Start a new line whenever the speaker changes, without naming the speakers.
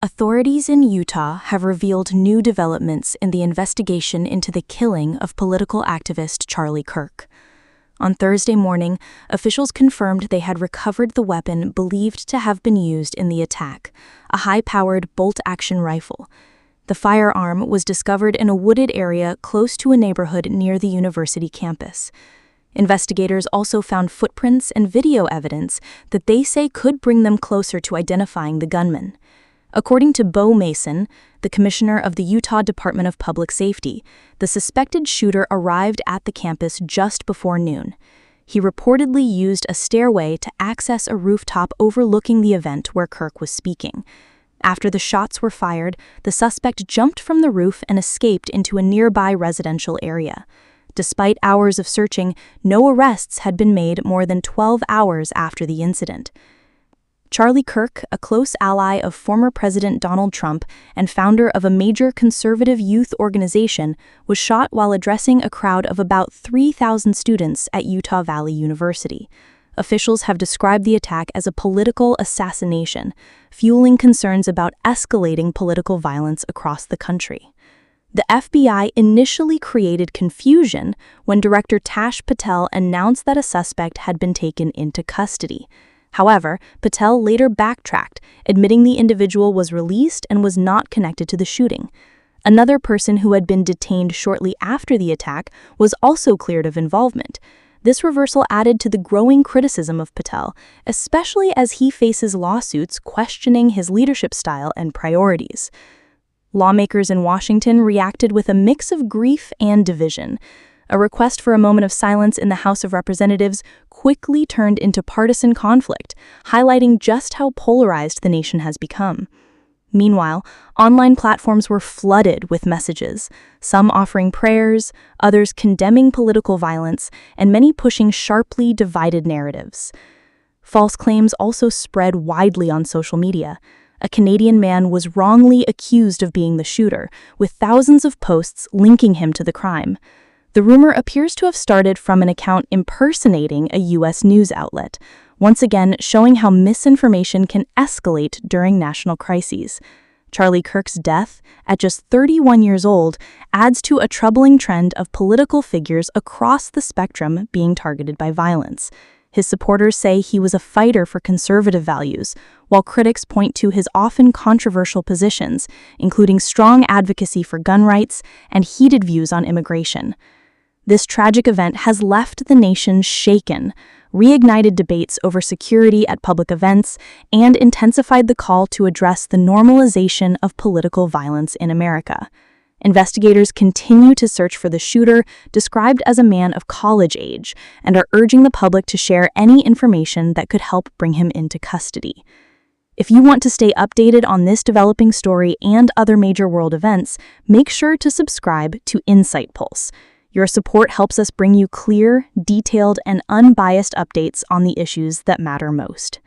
Authorities in Utah have revealed new developments in the investigation into the killing of political activist Charlie Kirk. On Thursday morning, officials confirmed they had recovered the weapon believed to have been used in the attack, a high-powered bolt-action rifle. The firearm was discovered in a wooded area close to a neighborhood near the university campus. Investigators also found footprints and video evidence that they say could bring them closer to identifying the gunman. According to Bo Mason, the commissioner of the Utah Department of Public Safety, the suspected shooter arrived at the campus just before noon. He reportedly used a stairway to access a rooftop overlooking the event where Kirk was speaking. After the shots were fired, the suspect jumped from the roof and escaped into a nearby residential area. Despite hours of searching, no arrests had been made more than 12 hours after the incident. Charlie Kirk, a close ally of former President Donald Trump and founder of a major conservative youth organization, was shot while addressing a crowd of about 3,000 students at Utah Valley University. Officials have described the attack as a political assassination, fueling concerns about escalating political violence across the country. The FBI initially created confusion when Director Tash Patel announced that a suspect had been taken into custody. However, Patel later backtracked, admitting the individual was released and was not connected to the shooting. Another person who had been detained shortly after the attack was also cleared of involvement. This reversal added to the growing criticism of Patel, especially as he faces lawsuits questioning his leadership style and priorities. Lawmakers in Washington reacted with a mix of grief and division. A request for a moment of silence in the House of Representatives quickly turned into partisan conflict, highlighting just how polarized the nation has become. Meanwhile, online platforms were flooded with messages, some offering prayers, others condemning political violence, and many pushing sharply divided narratives. False claims also spread widely on social media. A Canadian man was wrongly accused of being the shooter, with thousands of posts linking him to the crime. The rumor appears to have started from an account impersonating a U.S. news outlet, once again showing how misinformation can escalate during national crises. Charlie Kirk's death, at just 31 years old, adds to a troubling trend of political figures across the spectrum being targeted by violence. His supporters say he was a fighter for conservative values, while critics point to his often controversial positions, including strong advocacy for gun rights and heated views on immigration. This tragic event has left the nation shaken, reignited debates over security at public events, and intensified the call to address the normalization of political violence in America. Investigators continue to search for the shooter, described as a man of college age, and are urging the public to share any information that could help bring him into custody. If you want to stay updated on this developing story and other major world events, make sure to subscribe to InsightPulse. Your support helps us bring you clear, detailed, and unbiased updates on the issues that matter most.